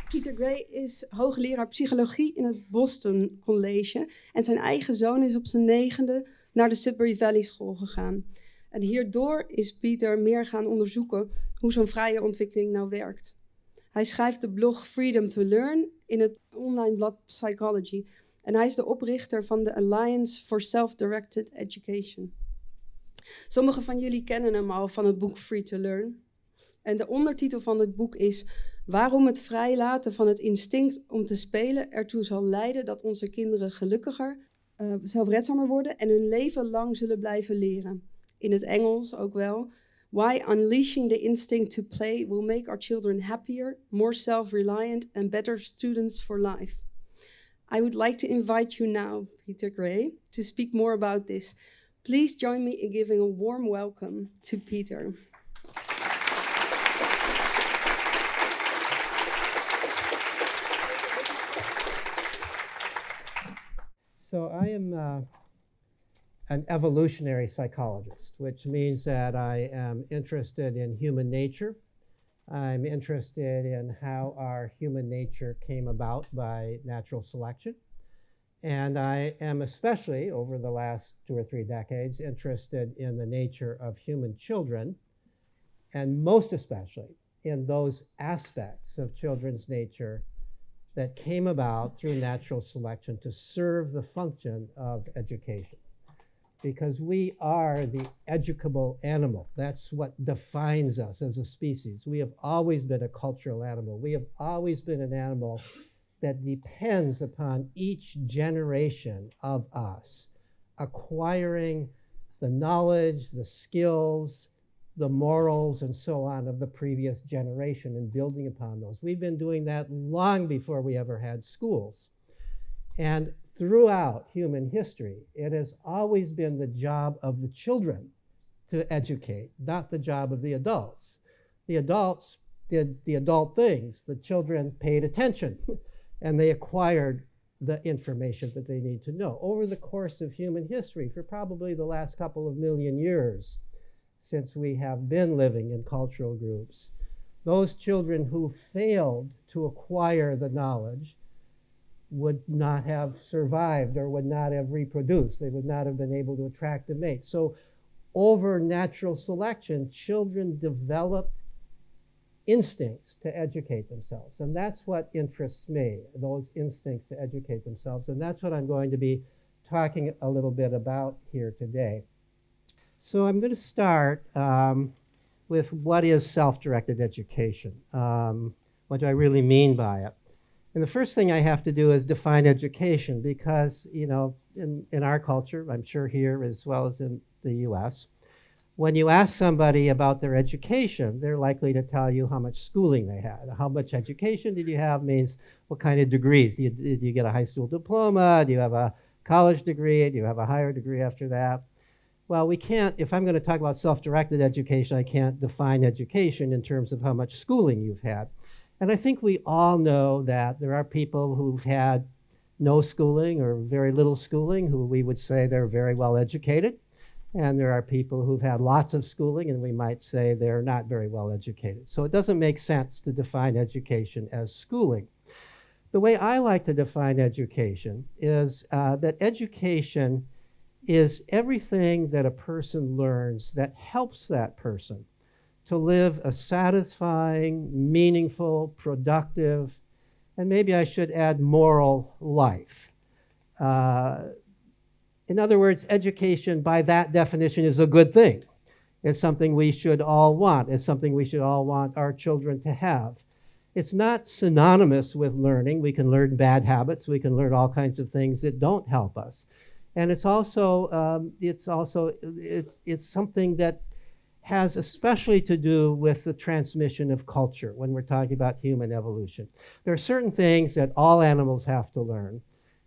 Peter Gray is hoogleraar psychologie in het Boston College. En zijn eigen zoon is op zijn 9e naar de Sudbury Valley School gegaan. En hierdoor is Peter meer gaan onderzoeken hoe zo'n vrije ontwikkeling nou werkt. Hij schrijft de blog Freedom to Learn in het online blad Psychology. En hij is de oprichter van de Alliance for Self-Directed Education. Sommigen van jullie kennen hem al van het boek Free to Learn. En de ondertitel van het boek is: waarom het vrijlaten van het instinct om te spelen ertoe zal leiden dat onze kinderen gelukkiger, zelfredzamer worden en hun leven lang zullen blijven leren. In het Engels ook wel. Why unleashing the instinct to play will make our children happier, more self-reliant and better students for life. I would like to invite you now, Peter Gray, to speak more about this. Please join me in giving a warm welcome to Peter. So I am an evolutionary psychologist, which means that I am interested in human nature. I'm interested in how our human nature came about by natural selection. And I am especially, over the last 2 or 3 decades, interested in the nature of human children, and most especially in those aspects of children's nature that came about through natural selection to serve the function of education. Because we are the educable animal. That's what defines us as a species. We have always been a cultural animal. We have always been an animal that depends upon each generation of us acquiring the knowledge, the skills, the morals, and so on of the previous generation and building upon those. We've been doing that long before we ever had schools. And throughout human history, it has always been the job of the children to educate, not the job of the adults. The adults did the adult things. The children paid attention, and they acquired the information that they need to know. Over the course of human history, for probably the last couple of million years, since we have been living in cultural groups, those children who failed to acquire the knowledge would not have survived or would not have reproduced. They would not have been able to attract a mate. So over natural selection, children developed instincts to educate themselves. And that's what interests me, those instincts to educate themselves. And that's what I'm going to be talking a little bit about here today. So I'm going to start with what is self-directed education. What do I really mean by it? And the first thing I have to do is define education because, you know, in our culture, I'm sure here as well as in the US, when you ask somebody about their education, they're likely to tell you how much schooling they had. How much education did you have means what kind of degrees. Did you get a high school diploma? Do you have a college degree? Do you have a higher degree after that? Well, we can't, if I'm going to talk about self-directed education, I can't define education in terms of how much schooling you've had. And I think we all know that there are people who've had no schooling or very little schooling who we would say they're very well educated. And there are people who've had lots of schooling and we might say they're not very well educated. So it doesn't make sense to define education as schooling. The way I like to define education is that education is everything that a person learns that helps that person to live a satisfying, meaningful, productive, and maybe I should add moral life. In other words, education by that definition is a good thing. It's something we should all want. It's something we should all want our children to have. It's not synonymous with learning. We can learn bad habits. We can learn all kinds of things that don't help us. And it's also it's something that has especially to do with the transmission of culture when we're talking about human evolution. There are certain things that all animals have to learn,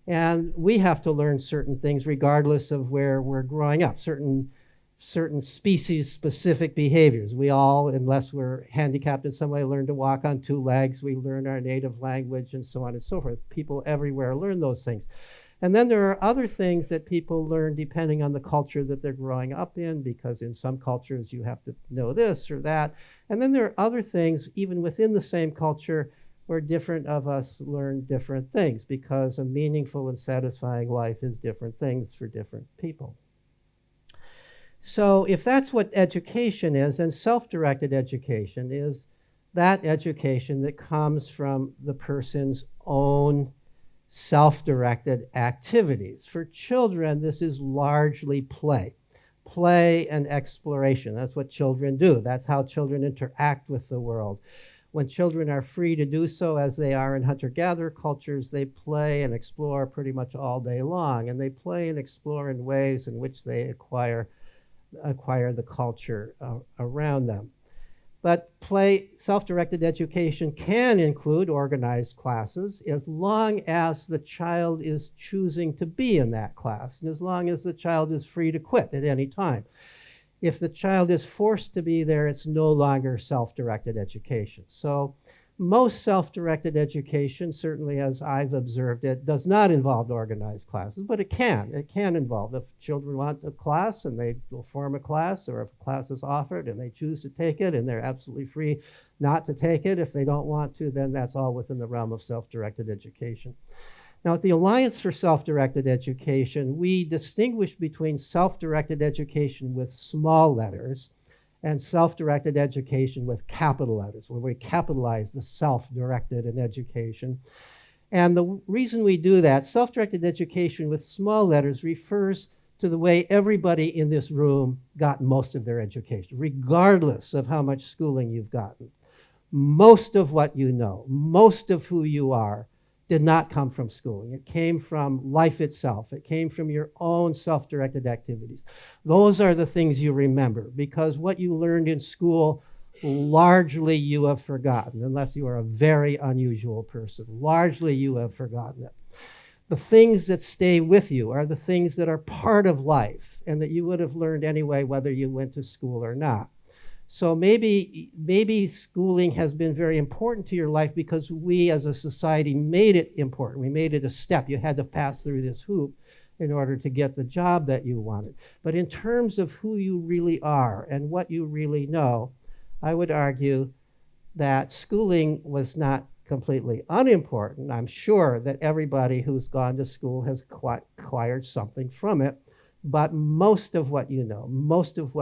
and we have to learn certain things regardless of where we're growing up, certain species-specific behaviors. We all, unless we're handicapped in some way, learn to walk on 2 legs. We learn our native language and so on and so forth. People everywhere learn those things. And then there are other things that people learn depending on the culture that they're growing up in, because in some cultures you have to know this or that. And then there are other things, even within the same culture, where different of us learn different things, because a meaningful and satisfying life is different things for different people. So if that's what education is, then self-directed education is that education that comes from the person's own self-directed activities. For children, this is largely play. Play and exploration. That's what children do. That's how children interact with the world. When children are free to do so, as they are in hunter-gatherer cultures, they play and explore pretty much all day long. And they play and explore in ways in which they acquire the culture around them. But self-directed education can include organized classes as long as the child is choosing to be in that class, and as long as the child is free to quit at any time. If the child is forced to be there, it's no longer self-directed education. So most self-directed education, certainly as I've observed it, does not involve organized classes, but it can. It can involve. If children want a class and they will form a class, or if a class is offered and they choose to take it and they're absolutely free not to take it. If they don't want to, then that's all within the realm of self-directed education. Now, at the Alliance for Self-Directed Education, we distinguish between self-directed education with small letters and self-directed education with capital letters, where we capitalize the self-directed in education. And the reason we do that, self-directed education with small letters, refers to the way everybody in this room got most of their education, regardless of how much schooling you've gotten. Most of what you know, most of who you are, did not come from schooling. It came from life itself. It came from your own self-directed activities. Those are the things you remember, because what you learned in school, largely you have forgotten, unless you are a very unusual person. Largely you have forgotten it. The things that stay with you are the things that are part of life and that you would have learned anyway, whether you went to school or not. So maybe schooling has been very important to your life because we as a society made it important. We made it a step. You had to pass through this hoop in order to get the job that you wanted. But in terms of who you really are and what you really know, I would argue that schooling was not completely unimportant. I'm sure that everybody who's gone to school has acquired something from it. But most of what you know, most of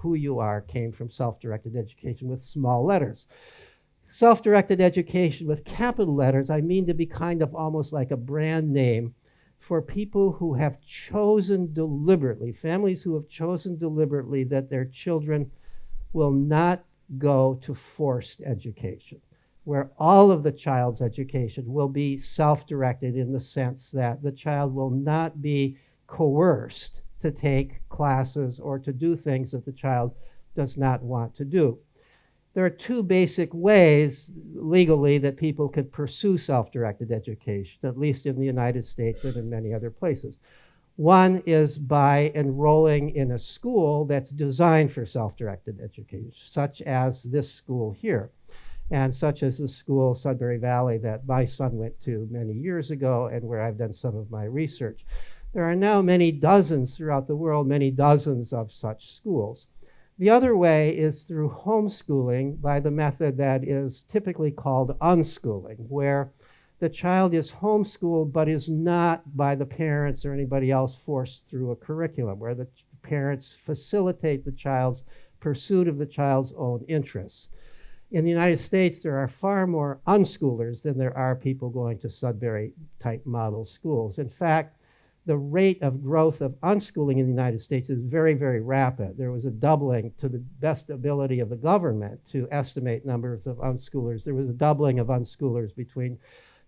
who you are came from self-directed education with small letters. Self-directed education with capital letters, I mean to be kind of almost like a brand name for people who have chosen deliberately, families who have chosen deliberately that their children will not go to forced education, where all of the child's education will be self-directed in the sense that the child will not be coerced to take classes or to do things that the child does not want to do. There are two basic ways legally that people could pursue self-directed education, at least in the United States and in many other places. One is by enrolling in a school that's designed for self-directed education, such as this school here, and such as the school, Sudbury Valley, that my son went to many years ago and where I've done some of my research. There are now many dozens throughout the world, many dozens of such schools. The other way is through homeschooling by the method that is typically called unschooling, where the child is homeschooled but is not by the parents or anybody else forced through a curriculum, where the parents facilitate the child's pursuit of the child's own interests. In the United States, there are far more unschoolers than there are people going to Sudbury-type model schools. In fact, the rate of growth of unschooling in the United States is very, very rapid. There was a doubling, to the best ability of the government to estimate numbers of unschoolers. There was a doubling of unschoolers between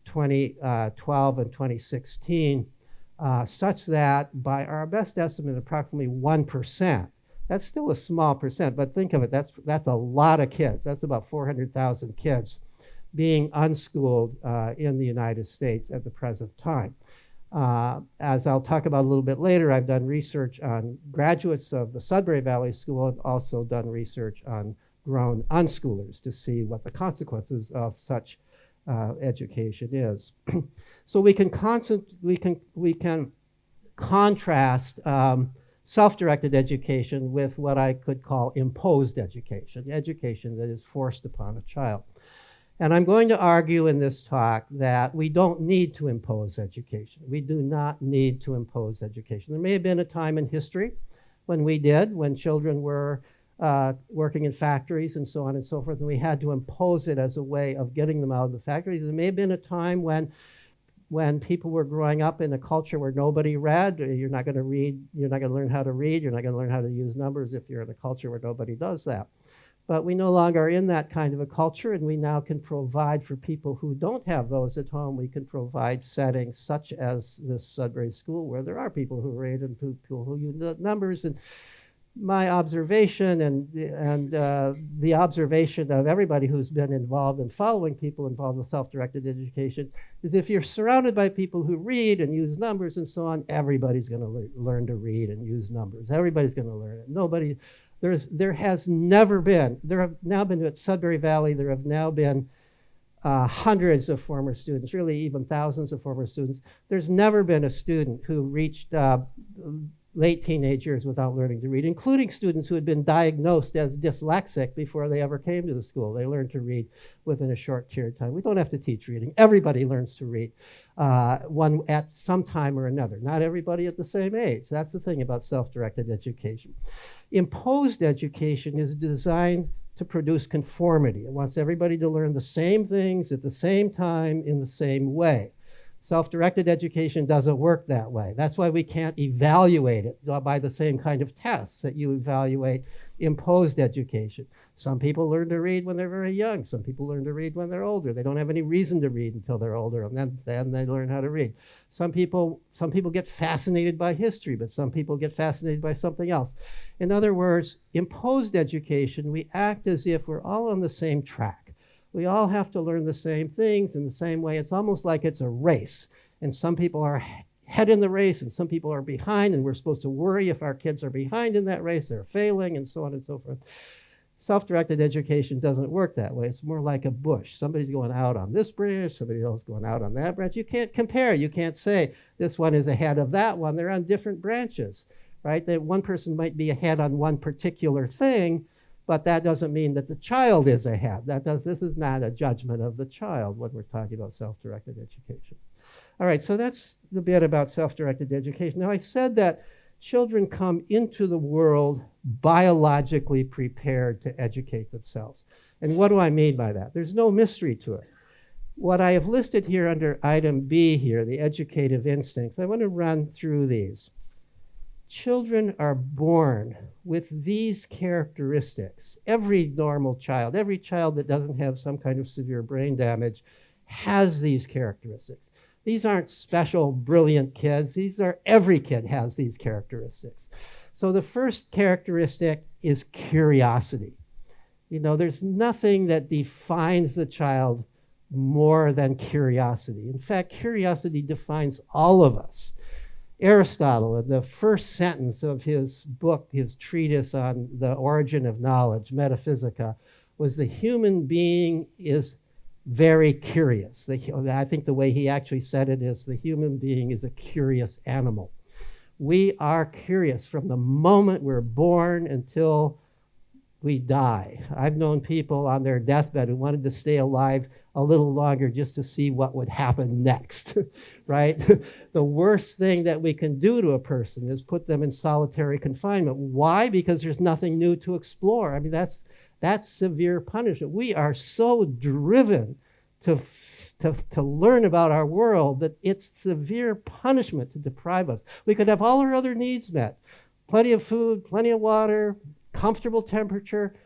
2012 and 2016, such that by our best estimate, approximately 1%. That's still a small percent, but think of it, that's a lot of kids. That's about 400,000 kids being unschooled in the United States at the present time. As I'll talk about a little bit later, I've done research on graduates of the Sudbury Valley School and also done research on grown unschoolers to see what the consequences of such education is. So we can contrast self-directed education with what I could call imposed education, education that is forced upon a child. And I'm going to argue in this talk that we don't need to impose education. We do not need to impose education. There may have been a time in history when we did, when children were working in factories and so on and so forth, and we had to impose it as a way of getting them out of the factories. There may have been a time when people were growing up in a culture where nobody read. You're not going to read, you're not going to learn how to read, you're not going to learn how to use numbers if you're in a culture where nobody does that. But we no longer are in that kind of a culture, and we now can provide for people who don't have those at home. We can provide settings such as this Sudbury School where there are people who read and people who use numbers. And my observation and the observation of everybody who's been involved in following people involved with self-directed education is if you're surrounded by people who read and use numbers and so on, everybody's going to learn to read and use numbers. Everybody's going to learn it. There have now been at Sudbury Valley, there have now been hundreds of former students, really even thousands of former students. There's never been a student who reached late teenage years without learning to read, including students who had been diagnosed as dyslexic before they ever came to the school. They learned to read within a short period of time. We don't have to teach reading. Everybody learns to read one at some time or another. Not everybody at the same age. That's the thing about self-directed education. Imposed education is designed to produce conformity. It wants everybody to learn the same things at the same time in the same way. Self-directed education doesn't work that way. That's why we can't evaluate it by the same kind of tests that you evaluate imposed education. Some people learn to read when they're very young. Some people learn to read when they're older. They don't have any reason to read until they're older, and then they learn how to read. Some people get fascinated by history, but some people get fascinated by something else. In other words, imposed education, we act as if we're all on the same track. We all have to learn the same things in the same way. It's almost like it's a race, and some people are ahead in the race and some people are behind, and we're supposed to worry if our kids are behind in that race, they're failing, and so on and so forth. Self-directed education doesn't work that way. It's more like a bush. Somebody's going out on this branch, somebody else going out on that branch. You can't compare. You can't say this one is ahead of that one. They're on different branches, right? That one person might be ahead on one particular thing, but that doesn't mean that the child is ahead. This is not a judgment of the child when we're talking about self-directed education. All right, so that's the bit about self-directed education. Now, I said that children come into the world biologically prepared to educate themselves. And what do I mean by that? There's no mystery to it. What I have listed here under item B here, the educative instincts, I want to run through these. Children are born with these characteristics. Every normal child, every child that doesn't have some kind of severe brain damage has these characteristics. These aren't special, brilliant kids. Every kid has these characteristics. So the first characteristic is curiosity. You know, there's nothing that defines the child more than curiosity. In fact, curiosity defines all of us. Aristotle, in the first sentence of his book, his treatise on the origin of knowledge, Metaphysica, was the human being is very curious. I think the way he actually said it is the human being is a curious animal. We are curious from the moment we're born until we die. I've known people on their deathbed who wanted to stay alive a little longer just to see what would happen next, right? The worst thing that we can do to a person is put them in solitary confinement. Why? Because there's nothing new to explore. I mean, that's severe punishment. We are so driven to learn about our world that it's severe punishment to deprive us. We could have all our other needs met, plenty of food, plenty of water, comfortable temperature,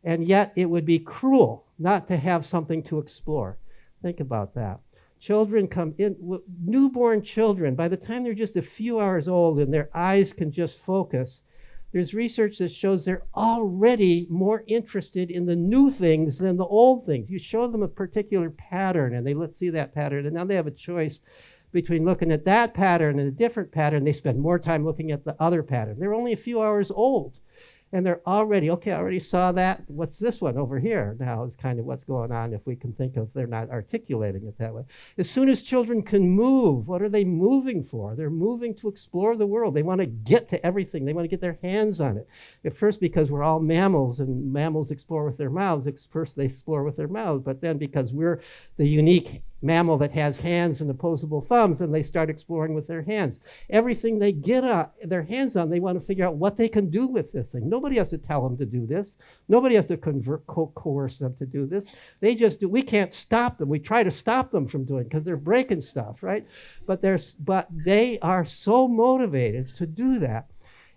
and yet it would be cruel not to have something to explore. Think about that. Children come in, newborn children, by the time they're just a few hours old and their eyes can just focus, there's research that shows they're already more interested in the new things than the old things. You show them a particular pattern and they see that pattern, and now they have a choice between looking at that pattern and a different pattern. They spend more time looking at the other pattern. They're only a few hours old. And they're already, okay, I already saw that. What's this one over here? Now is kind of what's going on if we can think of, they're not articulating it that way. As soon as children can move, what are they moving for? They're moving to explore the world. They want to get to everything. They want to get their hands on it. At first, because we're all mammals and mammals explore with their mouths, first they explore with their mouths, but then because we're the unique mammal that has hands and opposable thumbs, and they start exploring with their hands. Everything they get their hands on, they want to figure out what they can do with this thing. Nobody has to tell them to do this. Nobody has to coerce them to do this. They just do. We can't stop them. We try to stop them from doing it because they're breaking stuff, right? But they are so motivated to do that.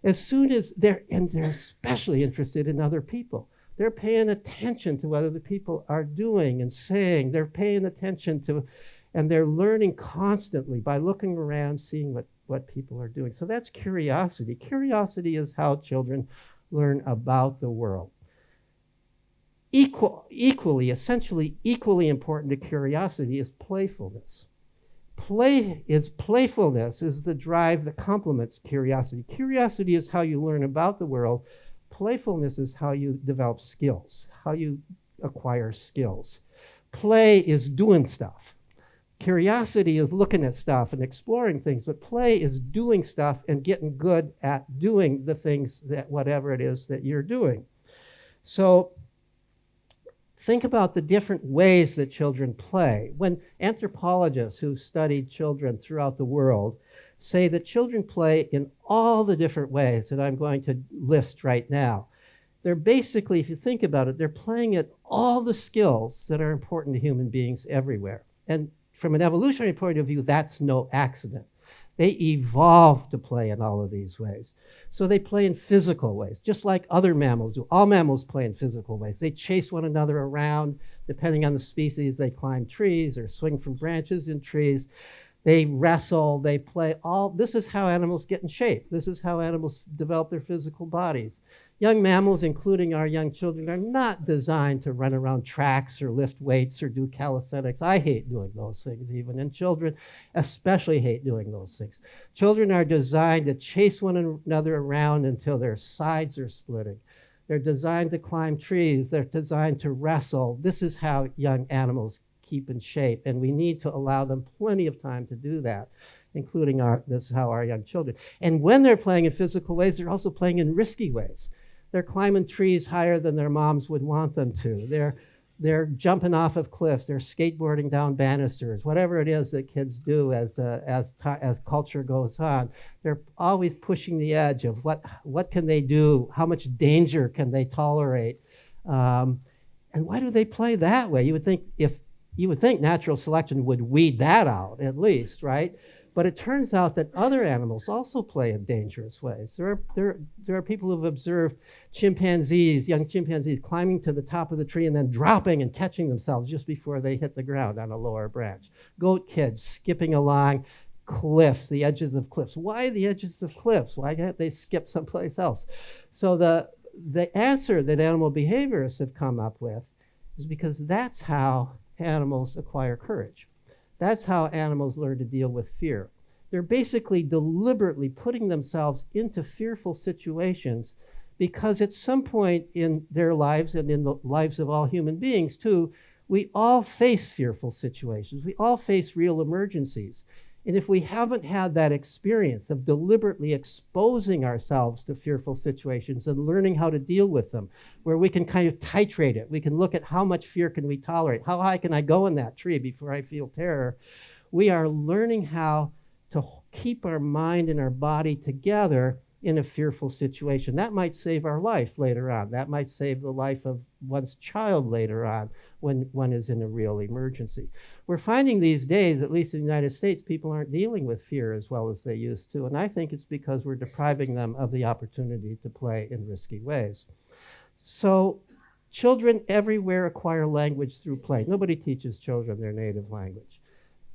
As soon as they're especially interested in other people. They're paying attention to what other people are doing and saying. They're paying attention to, and they're learning constantly by looking around, seeing what people are doing. So that's curiosity. Curiosity is how children learn about the world. Essentially equally important to curiosity is playfulness. Playfulness is the drive that complements curiosity. Curiosity is how you learn about the world. Playfulness is how you develop skills, how you acquire skills. Play is doing stuff. Curiosity is looking at stuff and exploring things, but play is doing stuff and getting good at doing the things that whatever it is that you're doing. So think about the different ways that children play. When anthropologists who studied children throughout the world say that children play in all the different ways that I'm going to list right now, they're basically, if you think about it, they're playing at all the skills that are important to human beings everywhere. And from an evolutionary point of view, that's no accident. They evolved to play in all of these ways. So they play in physical ways, just like other mammals do. All mammals play in physical ways. They chase one another around. Depending on the species, they climb trees or swing from branches in trees. They wrestle, they play. This is how animals get in shape. This is how animals develop their physical bodies. Young mammals, including our young children, are not designed to run around tracks or lift weights or do calisthenics. I hate doing those things even, and children especially hate doing those things. Children are designed to chase one another around until their sides are splitting. They're designed to climb trees. They're designed to wrestle. This is how young animals keep in shape, and we need to allow them plenty of time to do that, including this is how our young children. And when they're playing in physical ways, they're also playing in risky ways. They're climbing trees higher than their moms would want them to. They're jumping off of cliffs. They're skateboarding down banisters. Whatever it is that kids do as culture goes on, they're always pushing the edge of what can they do? How much danger can they tolerate? And why do they play that way? You would think natural selection would weed that out at least, right? But it turns out that other animals also play in dangerous ways. There are people who've observed young chimpanzees climbing to the top of the tree and then dropping and catching themselves just before they hit the ground on a lower branch. Goat kids skipping along cliffs, the edges of cliffs. Why the edges of cliffs? Why can't they skip someplace else? So the answer that animal behaviorists have come up with is because that's how animals acquire courage. That's how animals learn to deal with fear. They're basically deliberately putting themselves into fearful situations because at some point in their lives and in the lives of all human beings too, we all face fearful situations. We all face real emergencies. And if we haven't had that experience of deliberately exposing ourselves to fearful situations and learning how to deal with them, where we can kind of titrate it, we can look at how much fear can we tolerate, how high can I go in that tree before I feel terror, we are learning how to keep our mind and our body together in a fearful situation. That might save our life later on. That might save the life of one's child later on when one is in a real emergency. We're finding these days, at least in the United States, people aren't dealing with fear as well as they used to. And I think it's because we're depriving them of the opportunity to play in risky ways. So children everywhere acquire language through play. Nobody teaches children their native language.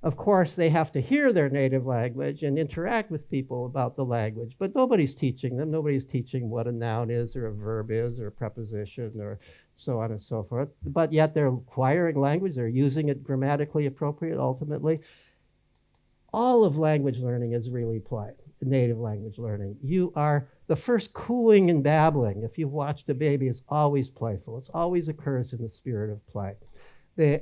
Of course, they have to hear their native language and interact with people about the language, but nobody's teaching them. Nobody's teaching what a noun is or a verb is or a preposition or so on and so forth. But yet they're acquiring language. They're using it grammatically appropriate ultimately. All of language learning is really play, native language learning. You are The first cooing and babbling, if you've watched a baby, is always playful. It always occurs in the spirit of play.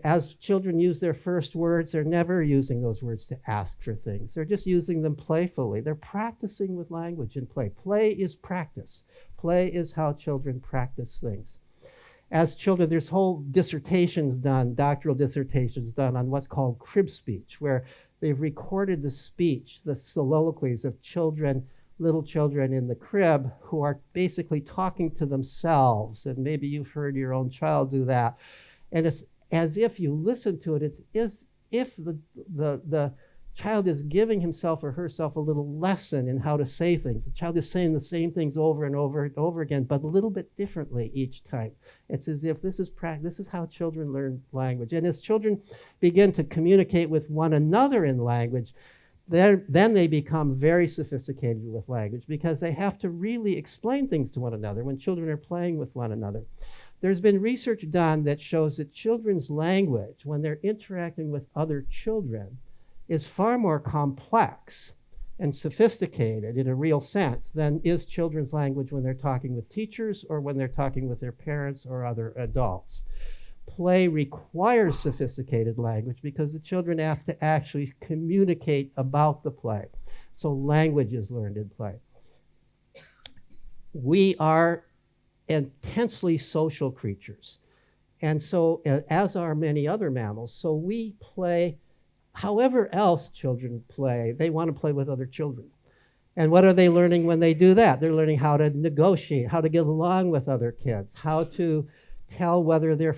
As children use their first words, they're never using those words to ask for things. They're just using them playfully. They're practicing with language in play. Play is practice. Play is how children practice things. As children, there's whole dissertations done, doctoral dissertations done on what's called crib speech, where they've recorded the speech, the soliloquies of children, little children in the crib who are basically talking to themselves. And maybe you've heard your own child do that. And it's as if you listen to it, it's as if the child is giving himself or herself a little lesson in how to say things. The child is saying the same things over and over and over again, but a little bit differently each time. It's as if this is how children learn language. And as children begin to communicate with one another in language, then they become very sophisticated with language because they have to really explain things to one another when children are playing with one another. There's been research done that shows that children's language, when they're interacting with other children, is far more complex and sophisticated in a real sense than is children's language when they're talking with teachers or when they're talking with their parents or other adults. Play requires sophisticated language because the children have to actually communicate about the play. So language is learned in play. We are intensely social creatures. And so, as are many other mammals, so we play however else children play. They want to play with other children. And what are they learning when they do that? They're learning how to negotiate, how to get along with other kids, how to tell whether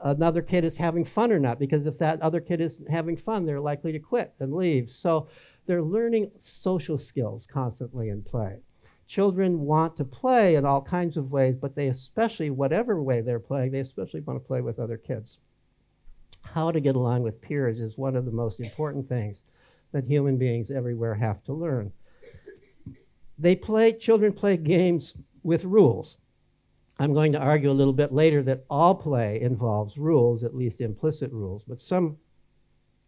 another kid is having fun or not, because if that other kid isn't having fun, they're likely to quit and leave. So they're learning social skills constantly in play. Children want to play in all kinds of ways, but they especially, whatever way they're playing, they especially want to play with other kids. How to get along with peers is one of the most important things that human beings everywhere have to learn. Children play games with rules. I'm going to argue a little bit later that all play involves rules, at least implicit rules, but some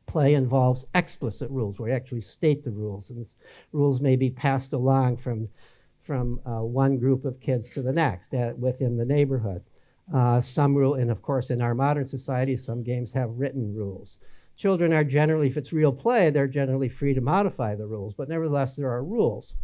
play involves explicit rules, where you actually state the rules, and rules may be passed along from one group of kids to the next within the neighborhood. Some rule, and of course in our modern society, some games have written rules. Children are generally, if it's real play, they're generally free to modify the rules, but nevertheless there are rules.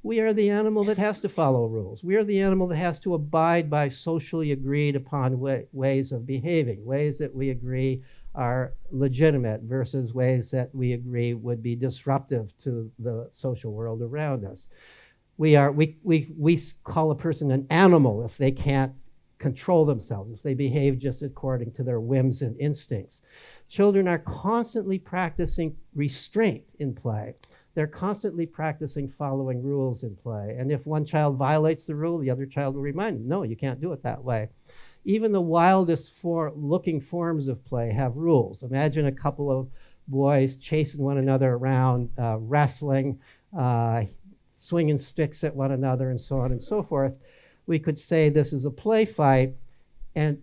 We are the animal that has to follow rules. We are the animal that has to abide by socially agreed upon ways of behaving, ways that we agree are legitimate versus ways that we agree would be disruptive to the social world around us. We call a person an animal if they can't control themselves, if they behave just according to their whims and instincts. Children are constantly practicing restraint in play. They're constantly practicing following rules in play. And if one child violates the rule, the other child will remind them, no, you can't do it that way. Even the wildest looking forms of play have rules. Imagine a couple of boys chasing one another around, wrestling, swinging sticks at one another, and so on and so forth. We could say this is a play fight,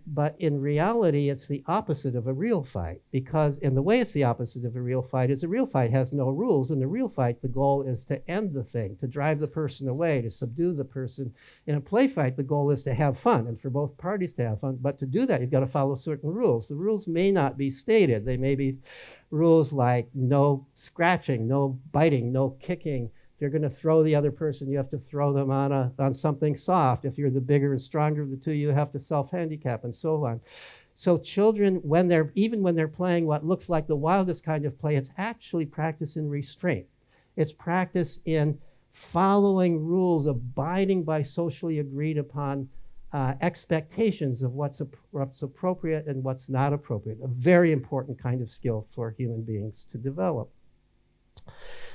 but in reality, it's the opposite of a real fight, because in the way it's the opposite of a real fight is a real fight has no rules. In a real fight, the goal is to end the thing, to drive the person away, to subdue the person. In a play fight, the goal is to have fun, and for both parties to have fun. But to do that, you've got to follow certain rules. The rules may not be stated. They may be rules like no scratching, no biting, no kicking. If you're going to throw the other person, you have to throw them on something soft. If you're the bigger and stronger of the two, you have to self-handicap, and so on. So children, even when they're playing what looks like the wildest kind of play, it's actually practice in restraint. It's practice in following rules, abiding by socially agreed upon expectations of what's appropriate and what's not appropriate. A very important kind of skill for human beings to develop.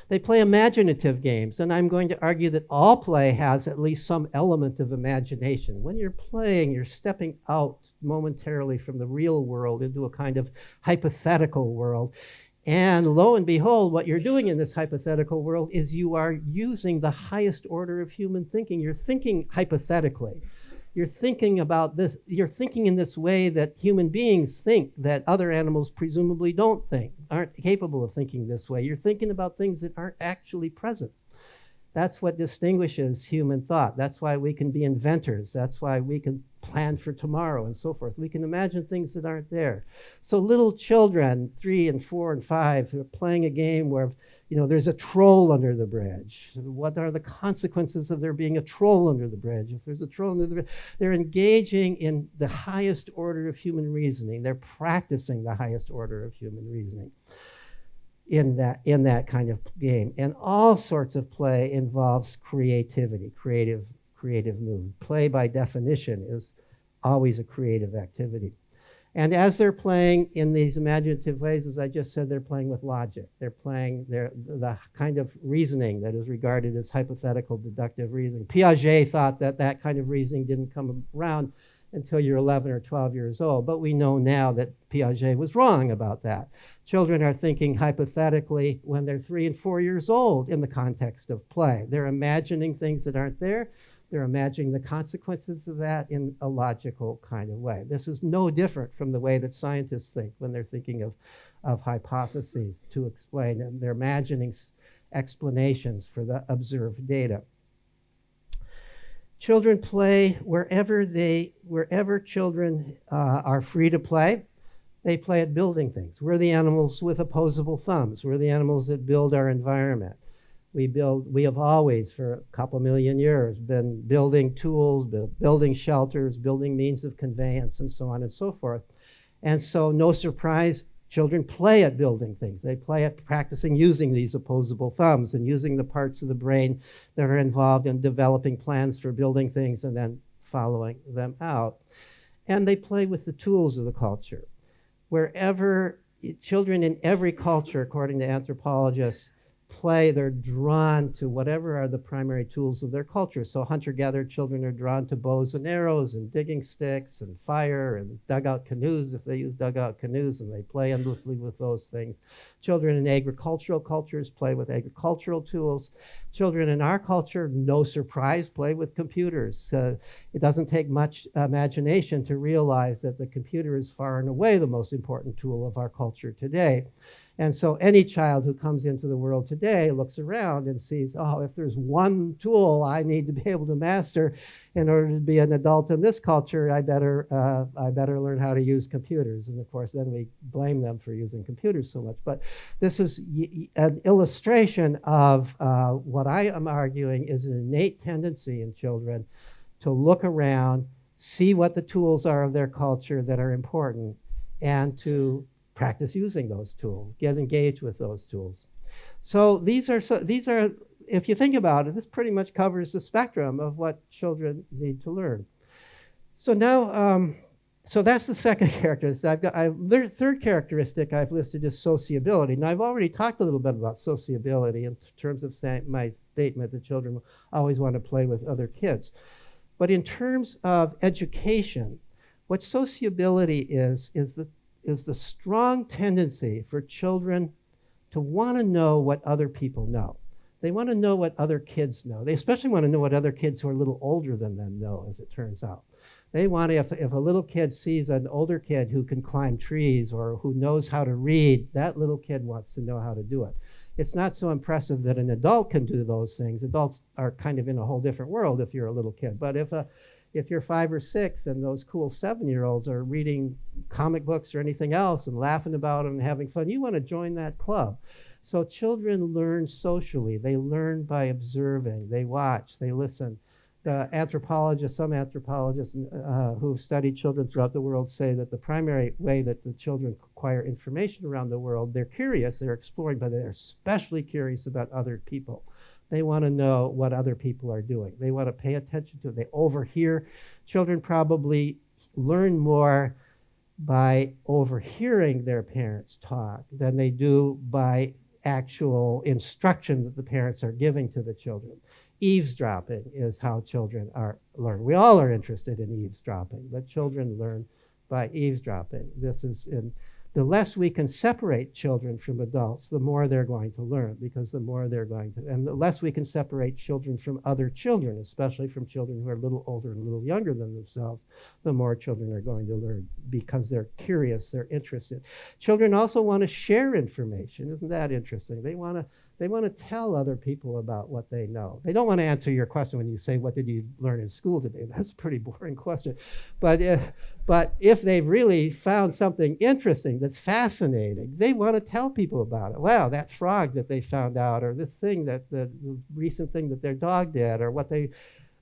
They play imaginative games, and I'm going to argue that all play has at least some element of imagination. When you're playing, you're stepping out momentarily from the real world into a kind of hypothetical world. And lo and behold, what you're doing in this hypothetical world is you are using the highest order of human thinking. You're thinking hypothetically. You're thinking about this, you're thinking in this way that human beings think, that other animals presumably don't think, aren't capable of thinking this way. You're thinking about things that aren't actually present. That's what distinguishes human thought. That's why we can be inventors. That's why we can plan for tomorrow and so forth. We can imagine things that aren't there. So little children, 3 and 4 and 5, who are playing a game where, there's a troll under the bridge. What are the consequences of there being a troll under the bridge? If there's a troll under the bridge, they're engaging in the highest order of human reasoning. They're practicing the highest order of human reasoning in that kind of game. And all sorts of play involves creativity, creative mood. Play by definition is always a creative activity. And as they're playing in these imaginative ways, as I just said, they're playing with logic. They're playing the kind of reasoning that is regarded as hypothetical deductive reasoning. Piaget thought that kind of reasoning didn't come around until you're 11 or 12 years old. But we know now that Piaget was wrong about that. Children are thinking hypothetically when they're 3 and 4 years old in the context of play. They're imagining things that aren't there. They're imagining the consequences of that in a logical kind of way. This is no different from the way that scientists think when they're thinking of hypotheses to explain, and they're imagining explanations for the observed data. Children play wherever children are free to play. They play at building things. We're the animals with opposable thumbs. We're the animals that build our environment. We have always, for a couple million years, been building tools, building shelters, building means of conveyance, and so on and so forth. And so, no surprise, children play at building things. They play at practicing using these opposable thumbs and using the parts of the brain that are involved in developing plans for building things and then following them out. And they play with the tools of the culture. Wherever children in every culture, according to anthropologists, play, they're drawn to whatever are the primary tools of their culture. So hunter-gatherer children are drawn to bows and arrows and digging sticks and fire and dugout canoes if they use dugout canoes, and they play endlessly with those things. Children in agricultural cultures play with agricultural tools. Children in our culture, no surprise, play with computers. It doesn't take much imagination to realize that the computer is far and away the most important tool of our culture today. And so any child who comes into the world today looks around and sees, oh, if there's one tool I need to be able to master in order to be an adult in this culture, I better learn how to use computers. And of course, then we blame them for using computers so much. But this is an illustration of what I am arguing is an innate tendency in children to look around, see what the tools are of their culture that are important, and to practice using those tools, get engaged with those tools. So these are, if you think about it, this pretty much covers the spectrum of what children need to learn. So now, so that's the second characteristic. The third characteristic I've listed is sociability. Now I've already talked a little bit about sociability in terms of my statement that children always want to play with other kids. But in terms of education, what sociability is the strong tendency for children to want to know what other people know. They want to know what other kids know. They especially want to know what other kids who are a little older than them know, as it turns out. They want to, if a little kid sees an older kid who can climb trees or who knows how to read, that little kid wants to know how to do it. It's not so impressive that an adult can do those things. Adults are kind of in a whole different world if you're a little kid. But if you're 5 or 6 and those cool 7-year-olds are reading comic books or anything else and laughing about them and having fun, you want to join that club. So children learn socially. They learn by observing. They watch. They listen. Some anthropologists who've studied children throughout the world say that the primary way that the children acquire information around the world, they're curious, they're exploring, but they're especially curious about other people. They want to know what other people are doing. They want to pay attention to it. They overhear. Children probably learn more by overhearing their parents talk than they do by actual instruction that the parents are giving to the children. Eavesdropping is how children learn. We all are interested in eavesdropping, but children learn by eavesdropping. This is in The less we can separate children from adults, the more they're going to learn, because the more they're going to, and the less we can separate children from other children, especially from children who are a little older and a little younger than themselves, the more children are going to learn, because they're curious, they're interested. Children also want to share information. Isn't that interesting? They want to tell other people about what they know. They don't want to answer your question when you say, what did you learn in school today? That's a pretty boring question. But if they've really found something interesting that's fascinating, they want to tell people about it. Wow, that frog that they found out, or this thing, the recent thing that their dog did, or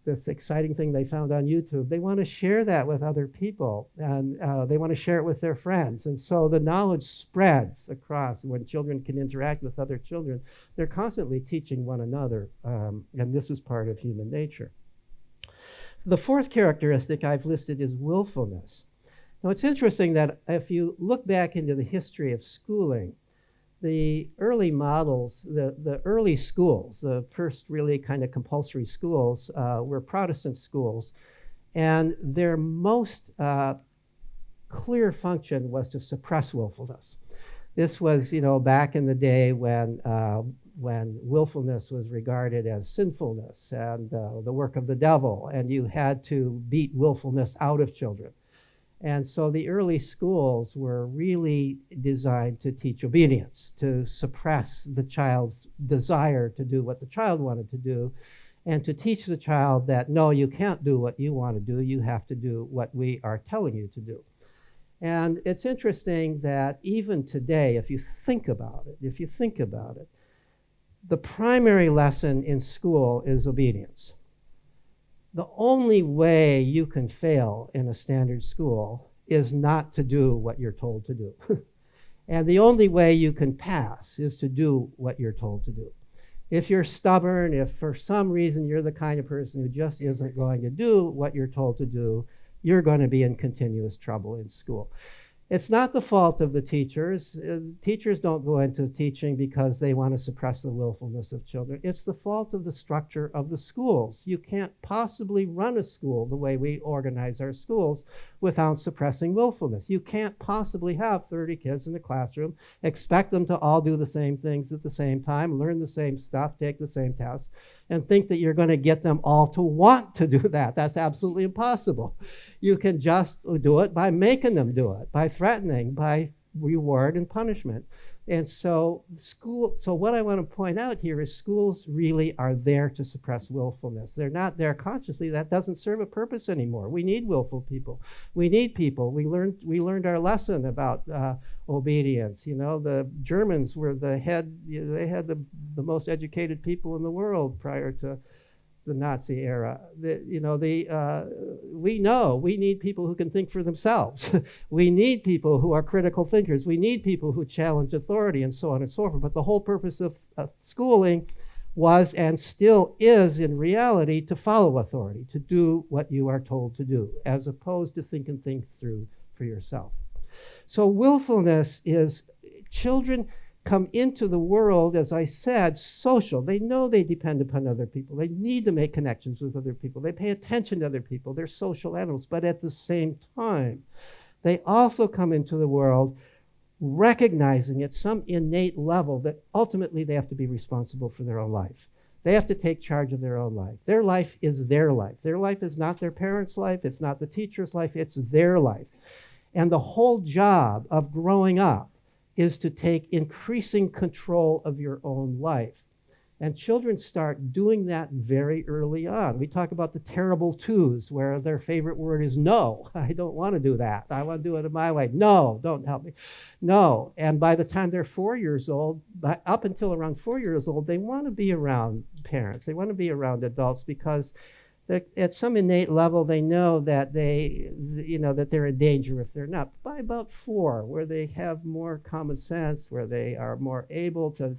this exciting thing they found on YouTube. They want to share that with other people, and they want to share it with their friends. And so the knowledge spreads across. When children can interact with other children, they're constantly teaching one another, and this is part of human nature. The fourth characteristic I've listed is willfulness. Now, it's interesting that if you look back into the history of schooling, the early models, the early schools, the first really kind of compulsory schools were Protestant schools, and their most clear function was to suppress willfulness. This was, back in the day when willfulness was regarded as sinfulness and the work of the devil, and you had to beat willfulness out of children. And so the early schools were really designed to teach obedience, to suppress the child's desire to do what the child wanted to do, and to teach the child that, no, you can't do what you want to do, you have to do what we are telling you to do. And it's interesting that even today, if you think about it, the primary lesson in school is obedience. The only way you can fail in a standard school is not to do what you're told to do. And the only way you can pass is to do what you're told to do. If you're stubborn, if for some reason you're the kind of person who just isn't going to do what you're told to do, you're going to be in continuous trouble in school. It's not the fault of the teachers. Teachers don't go into teaching because they want to suppress the willfulness of children. It's the fault of the structure of the schools. You can't possibly run a school the way we organize our schools without suppressing willfulness. You can't possibly have 30 kids in the classroom, expect them to all do the same things at the same time, learn the same stuff, take the same tests, and think that you're going to get them all to want to do that. That's absolutely impossible. You can just do it by making them do it, by threatening, by reward and punishment. And so what I want to point out here is schools really are there to suppress willfulness. They're not there consciously. That doesn't serve a purpose anymore. We need willful people. We need people. We learned our lesson about obedience. The Germans were they had the most educated people in the world prior to the Nazi era. We know we need people who can think for themselves. We need people who are critical thinkers. We need people who challenge authority, and so on and so forth. But the whole purpose of schooling was, and still is in reality, to follow authority, to do what you are told to do, as opposed to thinking things through for yourself. So willfulness is children come into the world, as I said, social. They know they depend upon other people. They need to make connections with other people. They pay attention to other people. They're social animals. But at the same time, they also come into the world recognizing at some innate level that ultimately they have to be responsible for their own life. They have to take charge of their own life. Their life is their life. Their life is not their parents' life. It's not the teacher's life. It's their life. And the whole job of growing up is to take increasing control of your own life. And children start doing that very early on. We talk about the terrible twos, where their favorite word is no. I don't want to do that. I want to do it my way. No, don't help me. No. And by the time they're 4 years old, up until around 4 years old, they want to be around parents. They want to be around adults because at some innate level, they know that that they're in danger if they're not. By about 4, where they have more common sense, where they are more able to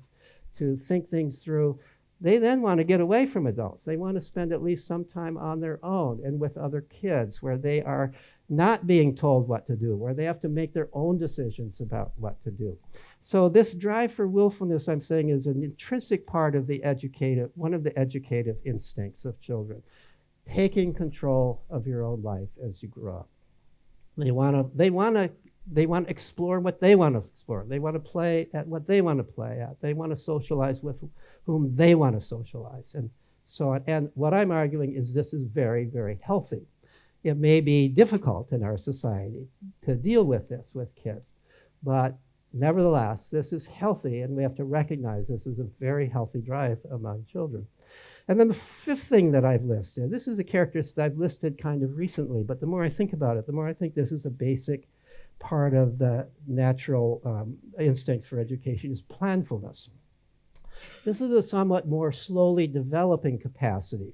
think things through, they then want to get away from adults. They want to spend at least some time on their own and with other kids, where they are not being told what to do, where they have to make their own decisions about what to do. So this drive for willfulness, I'm saying, is an intrinsic part of one of the educative instincts of children. Taking control of your own life as you grow up. They want to they want to explore what they want to explore. They want to play at what they want to play at. They want to socialize with whom they want to socialize, and so on. And what I'm arguing is this is very, very healthy. It may be difficult in our society to deal with this with kids, but nevertheless, this is healthy, and we have to recognize this is a very healthy drive among children. And then the fifth thing that I've listed, this is a characteristic I've listed kind of recently, but the more I think about it, the more I think this is a basic part of the natural instincts for education, is planfulness. This is a somewhat more slowly developing capacity.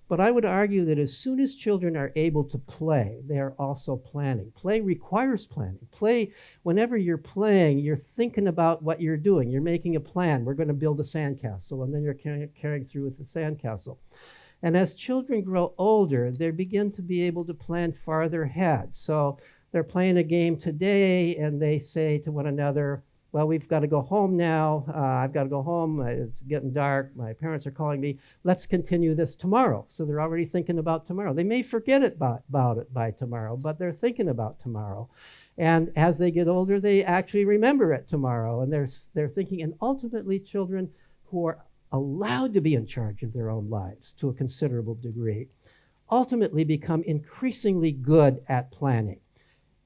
But I would argue that as soon as children are able to play, they are also planning. Play requires planning. Play, whenever you're playing, you're thinking about what you're doing. You're making a plan. We're going to build a sandcastle, and then you're carrying through with the sandcastle. And as children grow older, they begin to be able to plan farther ahead. So they're playing a game today, and they say to one another, well, we've got to go home now. I've got to go home. It's getting dark. My parents are calling me. Let's continue this tomorrow. So they're already thinking about tomorrow. They may forget about it by tomorrow, but they're thinking about tomorrow. And as they get older, they actually remember it tomorrow. And they're thinking, and ultimately children who are allowed to be in charge of their own lives to a considerable degree ultimately become increasingly good at planning.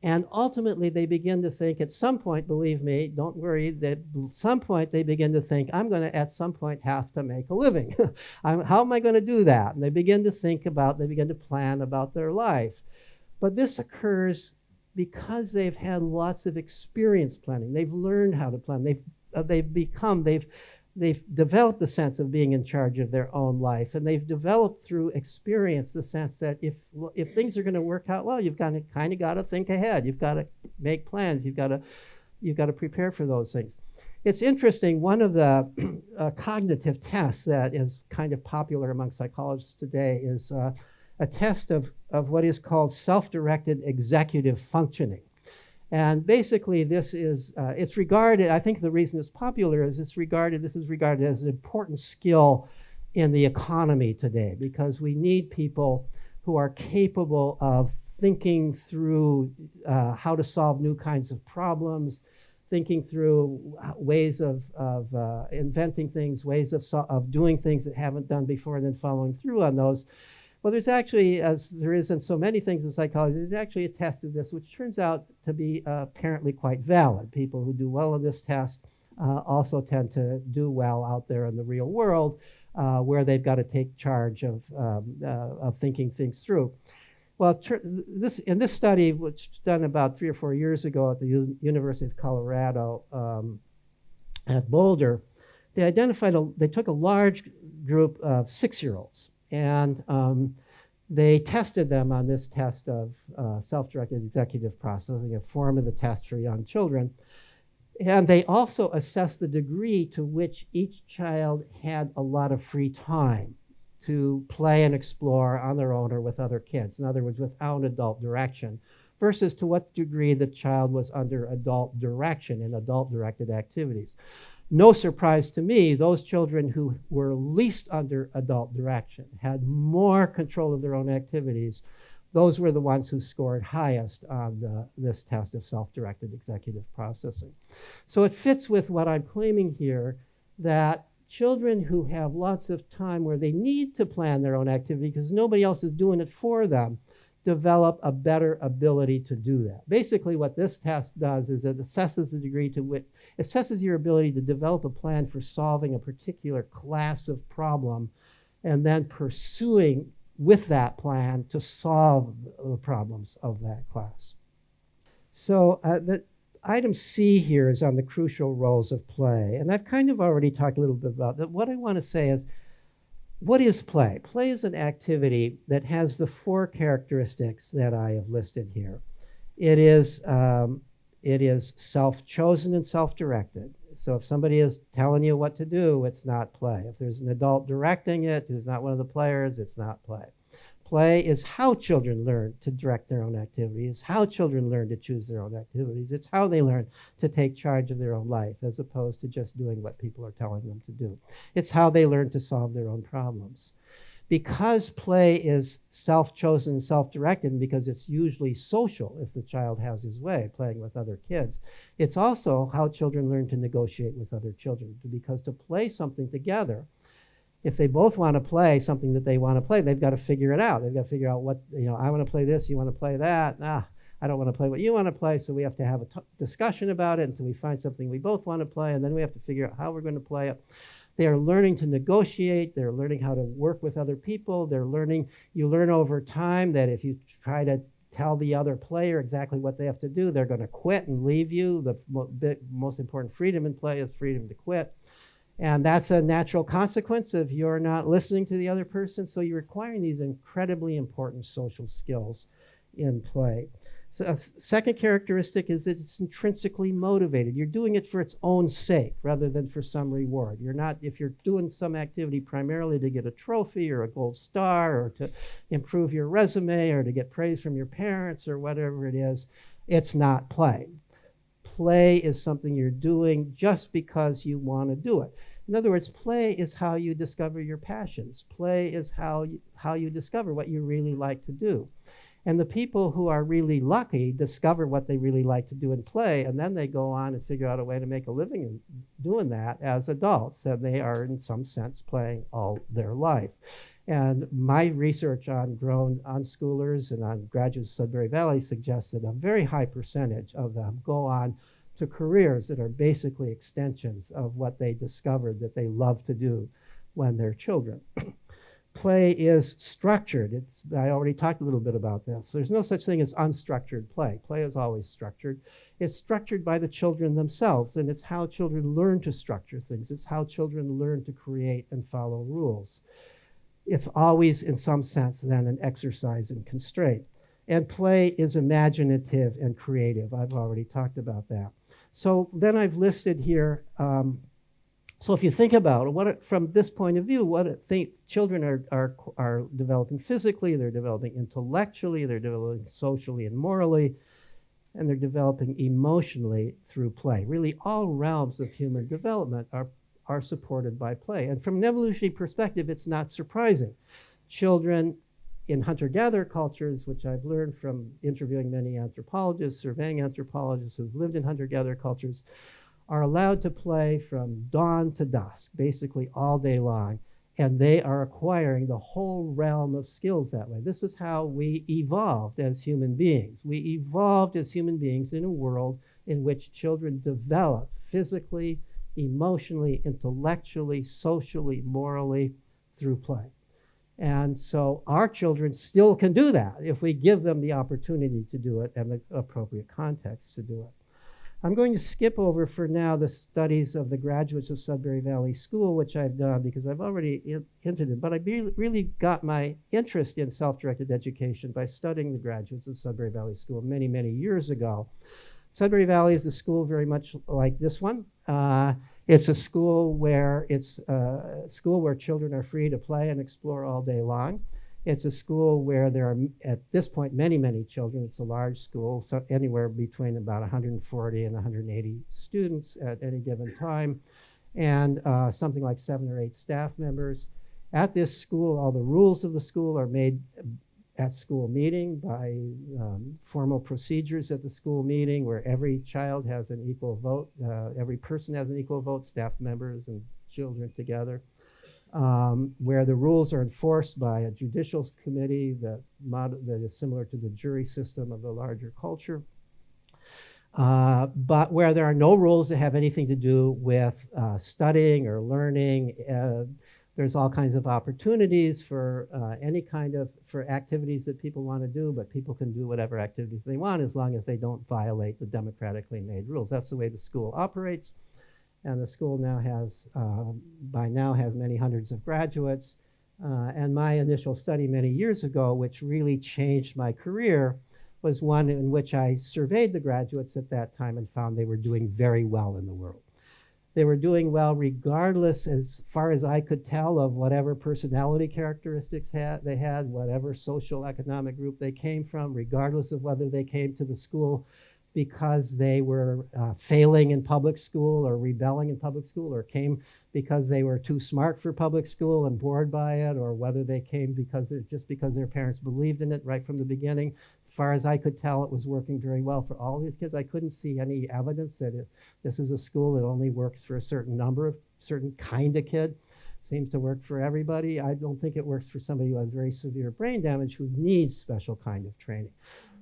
And ultimately, they begin to think at some point, believe me, don't worry, that at some point they begin to think, I'm going to at some point have to make a living. How am I going to do that? And they begin to plan about their life. But this occurs because they've had lots of experience planning. They've learned how to plan. They've developed the sense of being in charge of their own life, and they've developed through experience the sense that if things are going to work out well, you've kind of got to think ahead. You've got to make plans. You've got to prepare for those things. It's interesting. One of the cognitive tests that is kind of popular among psychologists today is a test of what is called self-directed executive functioning. And basically, this is, it's regarded, I think the reason it's popular is this is regarded as an important skill in the economy today, because we need people who are capable of thinking through how to solve new kinds of problems, thinking through ways of inventing things, ways of doing things that haven't done before, and then following through on those. Well, there's actually, as there is in so many things in psychology, there's actually a test of this, which turns out to be apparently quite valid. People who do well in this test also tend to do well out there in the real world, where they've got to take charge of thinking things through. Well, in this study, which was done about 3 or 4 years ago at the University of Colorado at Boulder, they took a large group of 6-year-olds. And they tested them on this test of self-directed executive processing, a form of the test for young children. And they also assessed the degree to which each child had a lot of free time to play and explore on their own or with other kids. In other words, without adult direction, versus to what degree the child was under adult direction in adult-directed activities. No surprise to me, those children who were least under adult direction, had more control of their own activities, those were the ones who scored highest on this test of self-directed executive processing. So it fits with what I'm claiming here, that children who have lots of time where they need to plan their own activity because nobody else is doing it for them, develop a better ability to do that. Basically, what this test does is it assesses the degree to which, assesses your ability to develop a plan for solving a particular class of problem, and then pursuing with that plan to solve the problems of that class. So the item C here is on the crucial roles of play, and I've kind of already talked a little bit about that. What I want to say is, what is play? Play is an activity that has the 4 characteristics that I have listed here. It is self-chosen and self-directed. So if somebody is telling you what to do, it's not play. If there's an adult directing it who's not one of the players, it's not play. Play is how children learn to direct their own activities, how children learn to choose their own activities. It's how they learn to take charge of their own life as opposed to just doing what people are telling them to do. It's how they learn to solve their own problems. Because play is self-chosen, self-directed, and because it's usually social if the child has his way, playing with other kids, it's also how children learn to negotiate with other children. Because to play something together, if they both want to play something that they want to play, they've got to figure it out. They've got to figure out what, I want to play this, you want to play that. I don't want to play what you want to play, so we have to have a discussion about it until we find something we both want to play, and then we have to figure out how we're going to play it. They are learning to negotiate. They're learning how to work with other people. You learn over time that if you try to tell the other player exactly what they have to do, they're going to quit and leave you. The most important freedom in play is freedom to quit. And that's a natural consequence of you're not listening to the other person. So you're acquiring these incredibly important social skills in play. So a second characteristic is that it's intrinsically motivated. You're doing it for its own sake rather than for some reward. If you're doing some activity primarily to get a trophy or a gold star or to improve your resume or to get praise from your parents or whatever it is, it's not play. Play is something you're doing just because you want to do it. In other words, play is how you discover your passions. Play is how you discover what you really like to do. And the people who are really lucky discover what they really like to do and play, and then they go on and figure out a way to make a living doing that as adults, and they are in some sense playing all their life. And my research on grown unschoolers and on graduates of Sudbury Valley suggests that a very high percentage of them go on to careers that are basically extensions of what they discovered that they love to do when they're children. Play is structured. I already talked a little bit about this. There's no such thing as unstructured play. Play is always structured. It's structured by the children themselves, and it's how children learn to structure things. It's how children learn to create and follow rules. It's always, in some sense, then an exercise in constraint. And play is imaginative and creative. I've already talked about that. So then I've listed here, so if you think about it, from this point of view, children are developing physically, they're developing intellectually, they're developing socially and morally, and they're developing emotionally through play. Really, all realms of human development are supported by play. And from an evolutionary perspective, it's not surprising. Children in hunter-gatherer cultures, which I've learned from interviewing many anthropologists, surveying anthropologists who've lived in hunter-gatherer cultures, are allowed to play from dawn to dusk, basically all day long, and they are acquiring the whole realm of skills that way. This is how we evolved as human beings. We evolved as human beings in a world in which children develop physically, emotionally, intellectually, socially, morally through play. And so our children still can do that if we give them the opportunity to do it and the appropriate context to do it. I'm going to skip over for now the studies of the graduates of Sudbury Valley School, which I've done because I've already hinted it, but I really got my interest in self-directed education by studying the graduates of Sudbury Valley School many, many years ago. Sudbury Valley is a school very much like this one. It's a school where children are free to play and explore all day long. It's a school where there are, at this point, many, many children. It's a large school, so anywhere between about 140 and 180 students at any given time, and something like 7 or 8 staff members. At this school, all the rules of the school are made at school meeting by formal procedures at the school meeting where every child has an equal vote, every person has an equal vote, staff members and children together. Where the rules are enforced by a judicial committee that is similar to the jury system of the larger culture, but where there are no rules that have anything to do with studying or learning. There's all kinds of opportunities for for activities that people want to do, but people can do whatever activities they want as long as they don't violate the democratically made rules. That's the way the school operates. And the school now has, by now has many hundreds of graduates. And my initial study many years ago, which really changed my career, was one in which I surveyed the graduates at that time and found they were doing very well in the world. They were doing well regardless, as far as I could tell, of whatever personality characteristics they had, whatever social economic group they came from, regardless of whether they came to the school because they were failing in public school or rebelling in public school, or came because they were too smart for public school and bored by it, or whether they came just because their parents believed in it right from the beginning. As far as I could tell, it was working very well for all these kids. I couldn't see any evidence that this is a school that only works for a certain kind of kid. Seems to work for everybody. I don't think it works for somebody who has very severe brain damage who needs special kind of training.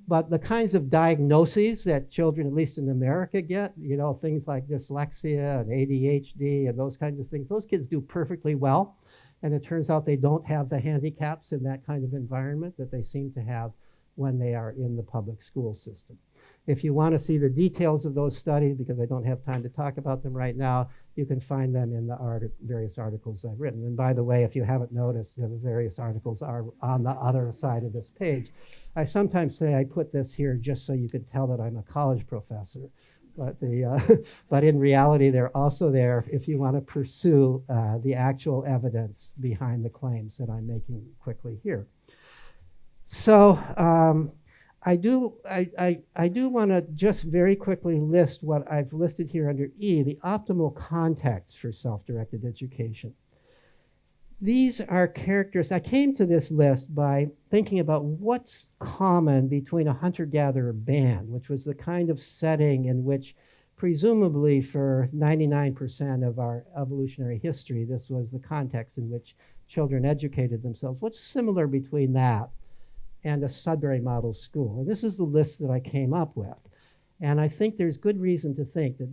But the kinds of diagnoses that children, at least in America, get, things like dyslexia and ADHD and those kinds of things, those kids do perfectly well. And it turns out they don't have the handicaps in that kind of environment that they seem to have when they are in the public school system. If you want to see the details of those studies, because I don't have time to talk about them right now, you can find them in the various articles I've written. And by the way, if you haven't noticed, the various articles are on the other side of this page. I sometimes say I put this here just so you could tell that I'm a college professor. But, but in reality, they're also there if you want to pursue the actual evidence behind the claims that I'm making quickly here. So I do want to just very quickly list what I've listed here under E, the optimal context for self-directed education. These are characters. I came to this list by thinking about what's common between a hunter-gatherer band, which was the kind of setting in which, presumably for 99% of our evolutionary history, this was the context in which children educated themselves. What's similar between that and a Sudbury model school? And this is the list that I came up with. And I think there's good reason to think that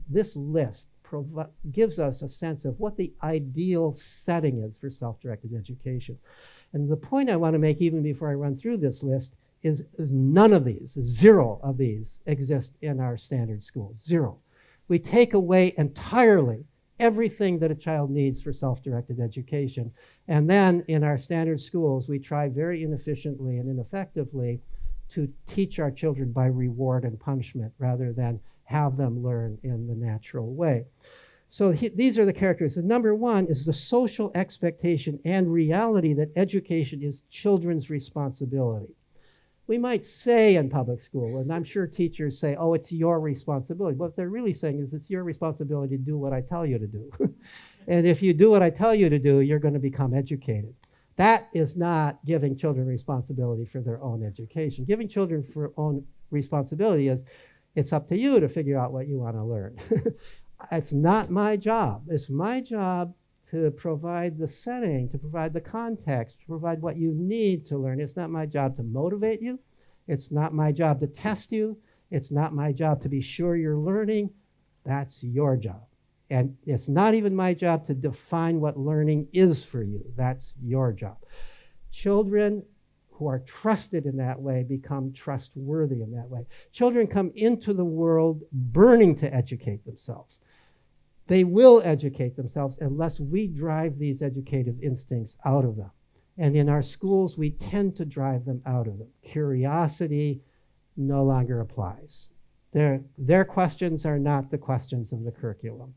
this list gives us a sense of what the ideal setting is for self-directed education. And the point I want to make even before I run through this list is none of these, zero of these exist in our standard schools, zero. We take away entirely everything that a child needs for self-directed education. And then in our standard schools, we try very inefficiently and ineffectively to teach our children by reward and punishment rather than have them learn in the natural way. So these are the characteristics. Number one is the social expectation and reality that education is children's responsibility. We might say in public school, and I'm sure teachers say, oh, it's your responsibility. What they're really saying is it's your responsibility to do what I tell you to do. And if you do what I tell you to do, you're going to become educated. That is not giving children responsibility for their own education. Giving children for own responsibility is, it's up to you to figure out what you want to learn. It's not my job. It's my job to provide the setting, to provide the context, to provide what you need to learn. It's not my job to motivate you. It's not my job to test you. It's not my job to be sure you're learning. That's your job. And it's not even my job to define what learning is for you. That's your job. Children who are trusted in that way become trustworthy in that way. Children come into the world burning to educate themselves. They will educate themselves unless we drive these educative instincts out of them. And in our schools, we tend to drive them out of them. Curiosity no longer applies. Their questions are not the questions of the curriculum.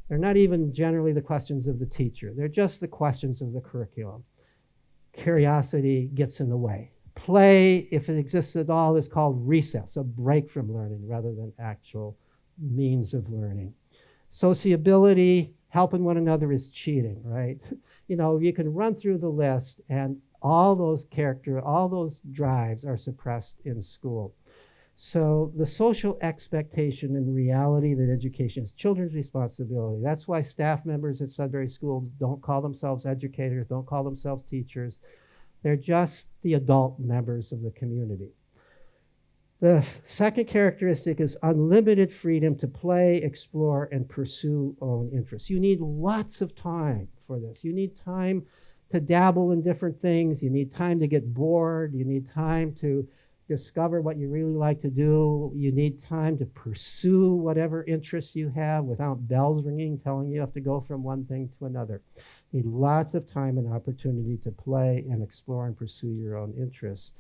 They're not even generally the questions of the teacher. They're just the questions of the curriculum. Curiosity gets in the way. Play, if it exists at all, is called recess, a break from learning rather than actual means of learning. Sociability, helping one another is cheating, right? You can run through the list and all those drives are suppressed in school. So the social expectation and reality that education is children's responsibility. That's why staff members at Sudbury schools don't call themselves educators, don't call themselves teachers. They're just the adult members of the community. The second characteristic is unlimited freedom to play, explore, and pursue own interests. You need lots of time for this. You need time to dabble in different things. You need time to get bored. You need time to discover what you really like to do. You need time to pursue whatever interests you have without bells ringing telling you have to go from one thing to another. You need lots of time and opportunity to play and explore and pursue your own interests.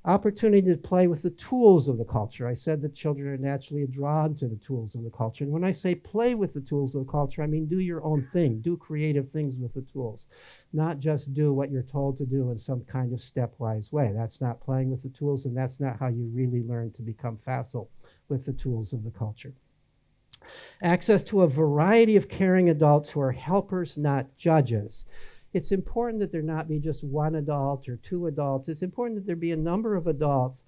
Opportunity to play with the tools of the culture. I said that children are naturally drawn to the tools of the culture. And when I say play with the tools of the culture, I mean do your own thing. Do creative things with the tools. Not just do what you're told to do in some kind of stepwise way. That's not playing with the tools, and that's not how you really learn to become facile. with the tools of the culture. Access to a variety of caring adults who are helpers, not judges. It's important that there not be just one adult or two adults. It's important that there be a number of adults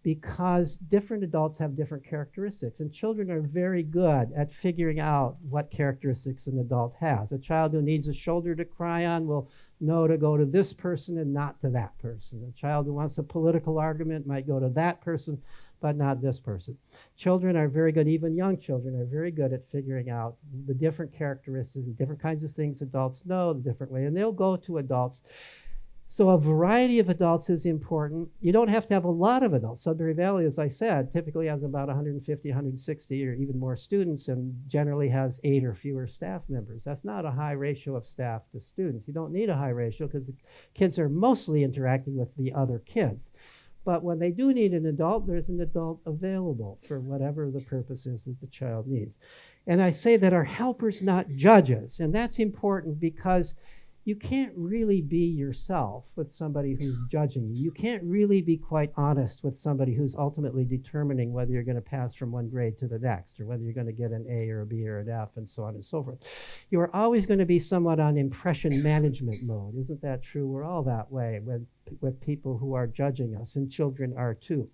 because different adults have different characteristics, and children are very good at figuring out what characteristics an adult has. A child who needs a shoulder to cry on will know to go to this person and not to that person. A child who wants a political argument might go to that person, but not this person. Children are very good, even young children are very good at figuring out the different characteristics and different kinds of things adults know the different way, and they'll go to adults. So a variety of adults is important. You don't have to have a lot of adults. Sudbury Valley, as I said, typically has about 150, 160 or even more students and generally has 8 or fewer staff members. That's not a high ratio of staff to students. You don't need a high ratio because the kids are mostly interacting with the other kids. But when they do need an adult, there's an adult available for whatever the purpose is that the child needs. And I say that are helpers, not judges. And that's important because you can't really be yourself with somebody who's judging you. You can't really be quite honest with somebody who's ultimately determining whether you're going to pass from one grade to the next, or whether you're going to get an A or a B or an F, and so on and so forth. You are always going to be somewhat on impression management mode. Isn't that true? We're all that way with people who are judging us, and children are too.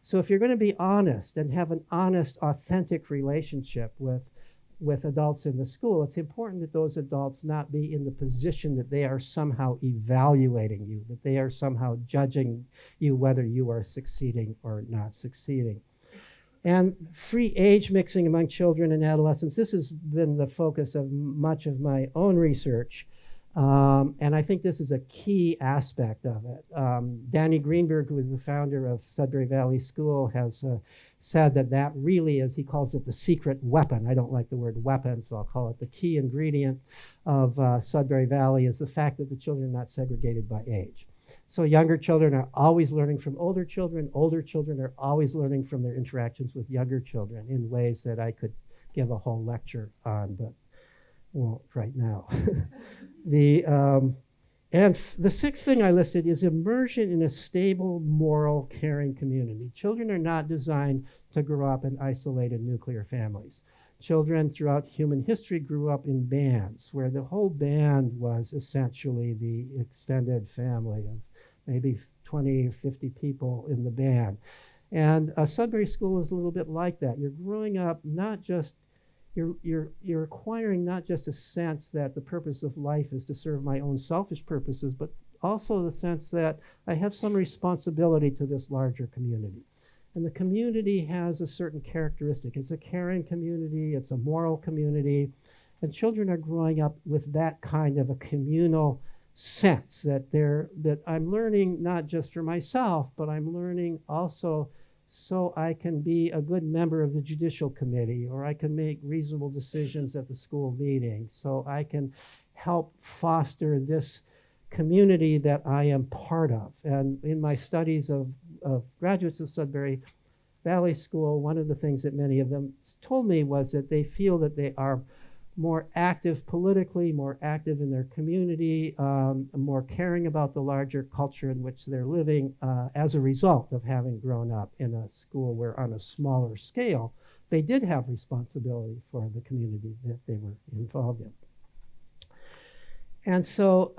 So if you're going to be honest and have an honest, authentic relationship with adults in the school, it's important that those adults not be in the position that they are somehow evaluating you, that they are somehow judging you whether you are succeeding or not succeeding. And free age mixing among children and adolescents, this has been the focus of much of my own research. And I think this is a key aspect of it. Danny Greenberg, who is the founder of Sudbury Valley School, has said that really is, he calls it the secret weapon. I don't like the word weapon, so I'll call it the key ingredient of Sudbury Valley is the fact that the children are not segregated by age. So younger children are always learning from older children are always learning from their interactions with younger children in ways that I could give a whole lecture on, but won't right now. And the sixth thing I listed is immersion in a stable, moral, caring community. Children are not designed to grow up in isolated nuclear families. Children throughout human history grew up in bands where the whole band was essentially the extended family of maybe 20 or 50 people in the band. And Sudbury School is a little bit like that. You're growing up not just You're acquiring not just a sense that the purpose of life is to serve my own selfish purposes, but also the sense that I have some responsibility to this larger community. And the community has a certain characteristic. It's a caring community, it's a moral community, and children are growing up with that kind of a communal sense that I'm learning not just for myself, but I'm learning also so I can be a good member of the judicial committee, or I can make reasonable decisions at the school meeting, so I can help foster this community that I am part of. And in my studies of graduates of Sudbury Valley School, one of the things that many of them told me was that they feel that they are more active politically, more active in their community, more caring about the larger culture in which they're living as a result of having grown up in a school where on a smaller scale, they did have responsibility for the community that they were involved in. And so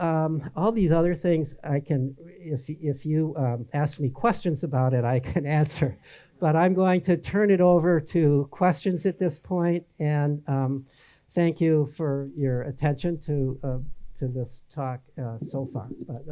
all these other things I can, if you ask me questions about it, I can answer. But I'm going to turn it over to questions at this point, and thank you for your attention to this talk so far. But,